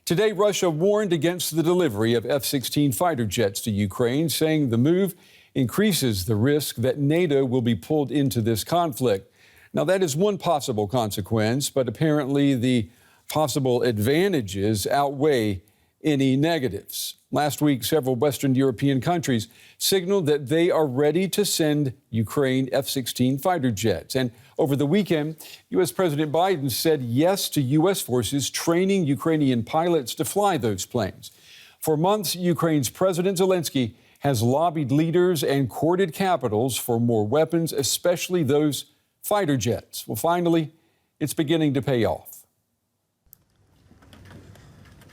Today, Russia warned against the delivery of F-16 fighter jets to Ukraine, saying the move increases the risk that NATO will be pulled into this conflict. Now, that is one possible consequence, but apparently the possible advantages outweigh any negatives. Last week, several Western European countries signaled that they are ready to send Ukraine F-16 fighter jets. And over the weekend, U.S. President Biden said yes to U.S. forces training Ukrainian pilots to fly those planes. For months, Ukraine's President Zelenskyy has lobbied leaders and courted capitals for more weapons, especially those fighter jets. Well, finally, it's beginning to pay off.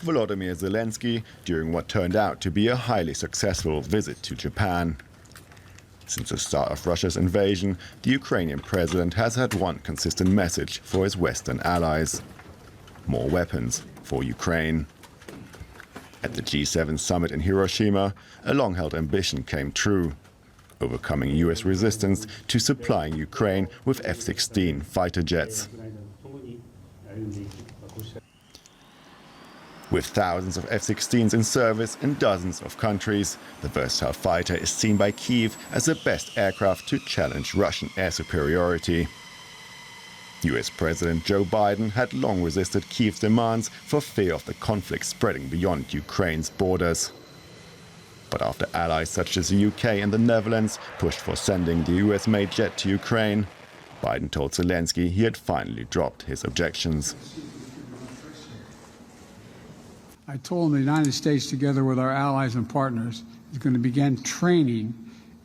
Volodymyr Zelenskyy during what turned out to be a highly successful visit to Japan. Since the start of Russia's invasion, the Ukrainian president has had one consistent message for his Western allies: more weapons for Ukraine. At the G7 summit in Hiroshima, a long-held ambition came true: overcoming US resistance to supplying Ukraine with F-16 fighter jets. With thousands of F-16s in service in dozens of countries, the versatile fighter is seen by Kyiv as the best aircraft to challenge Russian air superiority. US President Joe Biden had long resisted Kyiv's demands for fear of the conflict spreading beyond Ukraine's borders. But after allies such as the UK and the Netherlands pushed for sending the US-made jet to Ukraine, Biden told Zelenskyy he had finally dropped his objections. I told him the United States, together with our allies and partners, is going to begin training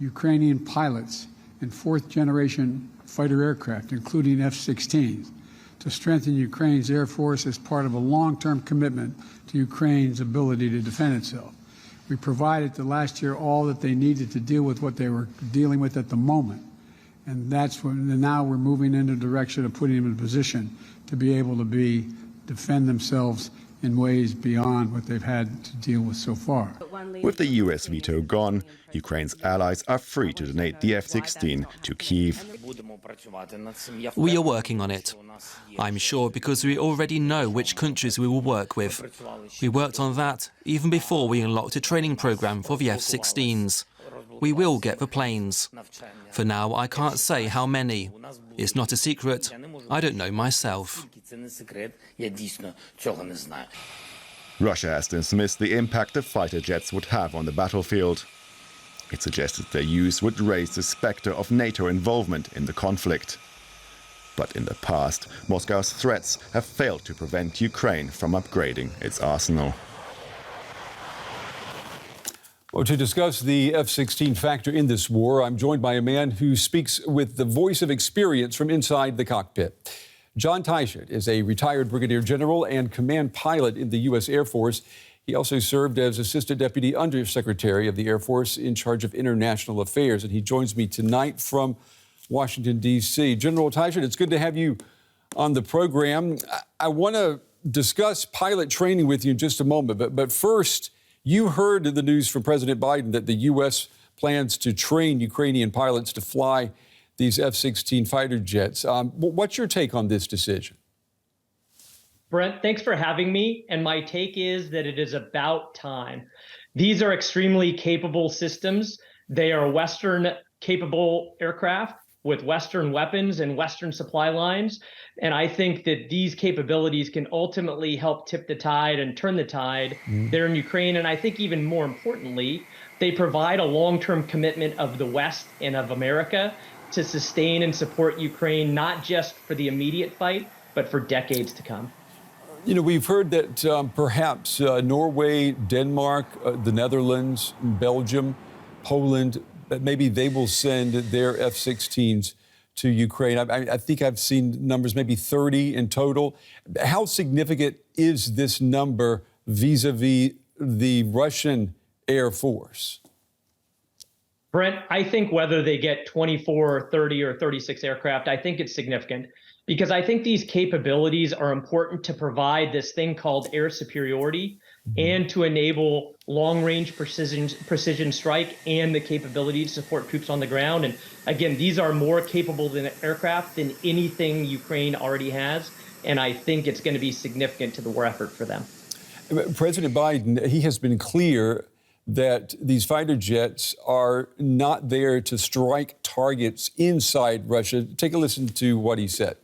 Ukrainian pilots in fourth-generation fighter aircraft, including F-16s, to strengthen Ukraine's Air Force as part of a long-term commitment to Ukraine's ability to defend itself. We provided the last year all that they needed to deal with what they were dealing with at the moment. And that's when now we're moving in the direction of putting them in a position to be able to defend themselves in ways beyond what they've had to deal with so far. With the US veto gone, Ukraine's allies are free to donate the F-16 to Kyiv. We are working on it. I'm sure because we already know which countries we will work with. We worked on that even before we unlocked a training program for the F-16s. We will get the planes. For now, I can't say how many. It's not a secret. I don't know myself. Russia has dismissed the impact the fighter jets would have on the battlefield. It suggested their use would raise the specter of NATO involvement in the conflict. But in the past, Moscow's threats have failed to prevent Ukraine from upgrading its arsenal. Well, to discuss the F-16 factor in this war, I'm joined by a man who speaks with the voice of experience from inside the cockpit. John Teichert is a retired Brigadiere General and command pilot in the U.S. Air Force. He also served as Assistant Deputy Undersecretary of the Air Force in charge of international affairs, and he joins me tonight from Washington, D.C. General Teichert, it's good to have you on the program. I want to discuss pilot training with you in just a moment, but first, you heard the news from President Biden that the U.S. plans to train Ukrainian pilots to fly these F-16 fighter jets. What's your take on this decision? Brent, thanks for having me. And my take is that it is about time. These are extremely capable systems. They are Western-capable aircraft with Western weapons and Western supply lines. And I think that these capabilities can ultimately help tip the tide and turn the tide there in Ukraine. And I think even more importantly, they provide a long-term commitment of the West and of America to sustain and support Ukraine, not just for the immediate fight, but for decades to come. You know, we've heard that perhaps Norway, Denmark, the Netherlands, Belgium, Poland, that maybe they will send their F-16s to Ukraine. I think I've seen numbers, maybe 30 in total. How significant is this number vis-a-vis the Russian Air Force? Brent, I think whether they get 24 or 30 or 36 aircraft, I think it's significant because I think these capabilities are important to provide this thing called air superiority and to enable long-range precision strike and the capability to support troops on the ground. And again, these are more capable than aircraft than anything Ukraine already has. And I think it's going to be significant to the war effort for them. President Biden, he has been clear that these fighter jets are not there to strike targets inside Russia. Take a listen to what he said.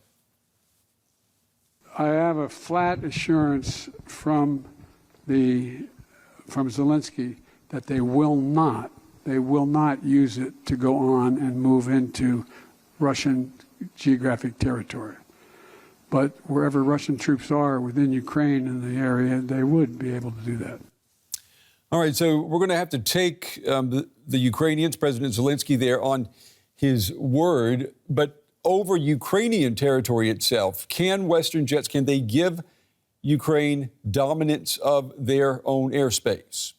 I have a flat assurance from Zelenskyy that they will not use it to go on and move into Russian geographic territory. But wherever Russian troops are within Ukraine in the area, they would be able to do that. All right, so we're going to have to take the Ukrainians, President Zelenskyy there, on his word. But over Ukrainian territory itself, can Western jets, can they give Ukraine dominance of their own airspace?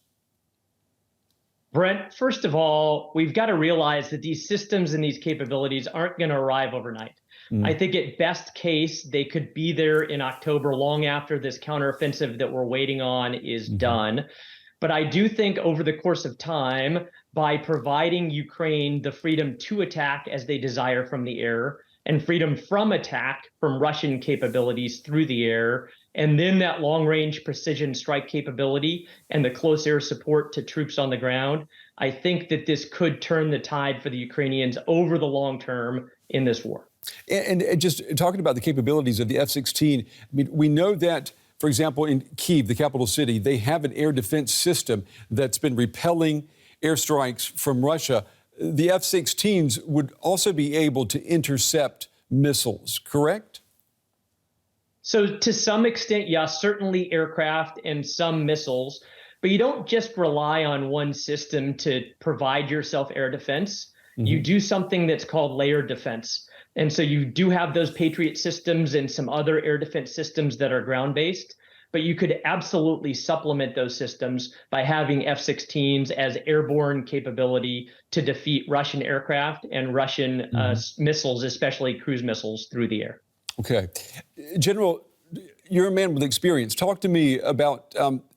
Brent, first of all, we've got to realize that these systems and these capabilities aren't going to arrive overnight. I think at best case, they could be there in October, long after this counteroffensive that we're waiting on is done. But I do think over the course of time, by providing Ukraine the freedom to attack as they desire from the air, and freedom from attack from Russian capabilities through the air, and then that long-range precision strike capability and the close air support to troops on the ground, I think that this could turn the tide for the Ukrainians over the long term in this war. And just talking about the capabilities of the F-16, I mean, we know that, for example, in Kyiv, the capital city, they have an air defense system that's been repelling airstrikes from Russia. The F-16s would also be able to intercept missiles, correct? So to some extent, yes, certainly aircraft and some missiles, but you don't just rely on one system to provide yourself air defense. You do something that's called layered defense. And so you do have those Patriot systems and some other air defense systems that are ground-based, but you could absolutely supplement those systems by having F-16s as airborne capability to defeat Russian aircraft and Russian missiles, especially cruise missiles, through the air. Okay. General, you're a man with experience. Talk to me about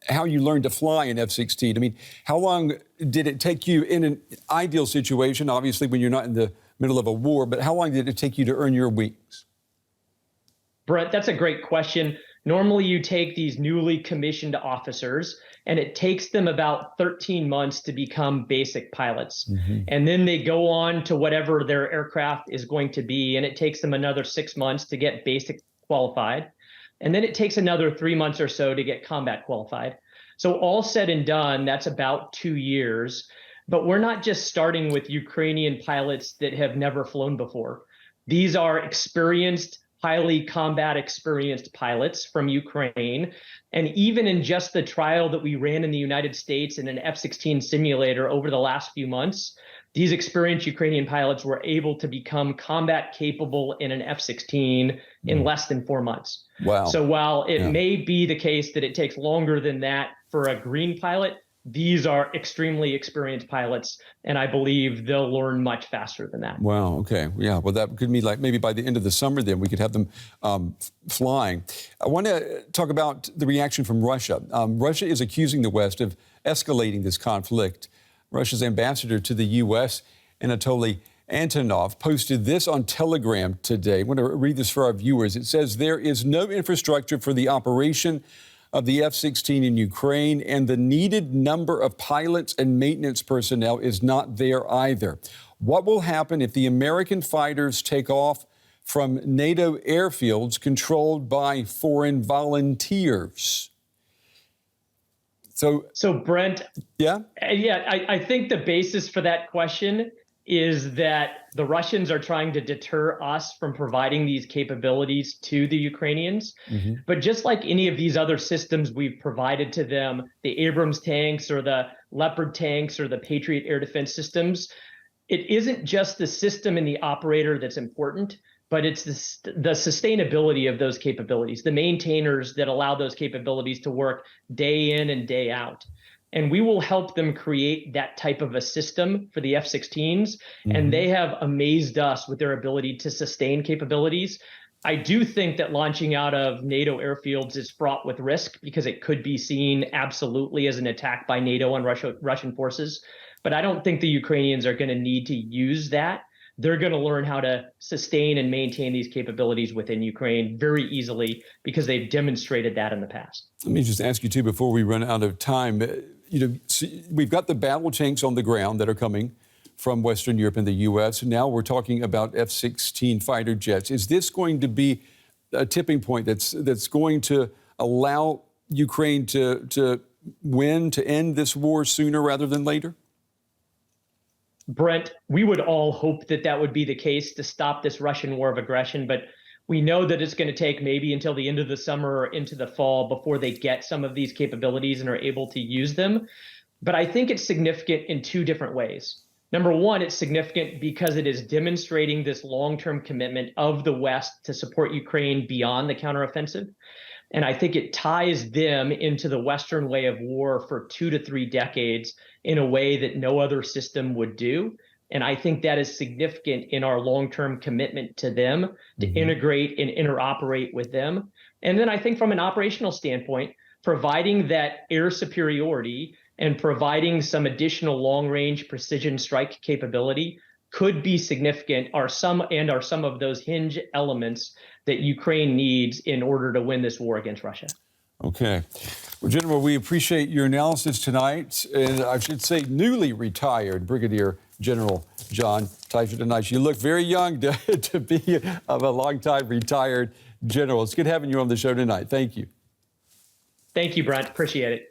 how you learned to fly an F-16. I mean, how long did it take you in an ideal situation, obviously when you're not in the middle of a war, but how long did it take you to earn your wings? Brett, that's a great question. Normally you take these newly commissioned officers and it takes them about 13 months to become basic pilots. And then they go on to whatever their aircraft is going to be. And it takes them another 6 months to get basic qualified. And then it takes another 3 months or so to get combat qualified. So all said and done, that's about 2 years. But we're not just starting with Ukrainian pilots that have never flown before. These are experienced, highly combat experienced pilots from Ukraine. And even in just the trial that we ran in the United States in an F-16 simulator over the last few months, these experienced Ukrainian pilots were able to become combat capable in an F-16 in less than 4 months. Wow. So while it may be the case that it takes longer than that for a green pilot, these are extremely experienced pilots, and I believe they'll learn much faster than that. Wow, okay. Yeah, well, that could mean like maybe by the end of the summer then we could have them flying. I want to talk about the reaction from Russia. Russia is accusing the West of escalating this conflict. Russia's ambassador to the U.S., Anatoly Antonov, posted this on Telegram today. I want to read this for our viewers. It says, "There is no infrastructure for the operation of the F-16 in Ukraine, and the needed number of pilots and maintenance personnel is not there either. What will happen if the American fighters take off from NATO airfields controlled by foreign volunteers?" So Brent, yeah, I think the basis for that question is that the Russians are trying to deter us from providing these capabilities to the Ukrainians. But just like any of these other systems we've provided to them, the Abrams tanks or the Leopard tanks or the Patriot air defense systems, it isn't just the system and the operator that's important, but it's the sustainability of those capabilities, the maintainers that allow those capabilities to work day in and day out. And we will help them create that type of a system for the F-16s. And they have amazed us with their ability to sustain capabilities. I do think that launching out of NATO airfields is fraught with risk because it could be seen absolutely as an attack by NATO on Russian forces. But I don't think the Ukrainians are going to need to use that. they're going to learn how to sustain and maintain these capabilities within Ukraine very easily because they've demonstrated that in the past. Let me just ask you, too, before we run out of time, we've got the battle tanks on the ground that are coming from Western Europe and the U.S. Now we're talking about F-16 fighter jets. Is this going to be a tipping point that's going to allow Ukraine to win, to end this war sooner rather than later? Brent, we would all hope that that would be the case to stop this Russian war of aggression, but we know that it's going to take maybe until the end of the summer or into the fall before they get some of these capabilities and are able to use them. But I think it's significant in two different ways. Number one, it's significant because it is demonstrating this long-term commitment of the West to support Ukraine beyond the counteroffensive. And I think it ties them into the Western way of war for 2 to 3 decades in a way that no other system would do. And I think that is significant in our long-term commitment to them, to integrate and interoperate with them. And then I think from an operational standpoint, providing that air superiority and providing some additional long-range precision strike capability could be significant, are some of those hinge elements that Ukraine needs in order to win this war against Russia. Okay. Well, General, we appreciate your analysis tonight. And I should say newly retired Brigadiere General John Teichert tonight. You look very young to be of a long-time retired general. It's good having you on the show tonight. Thank you. Thank you, Brent. Appreciate it.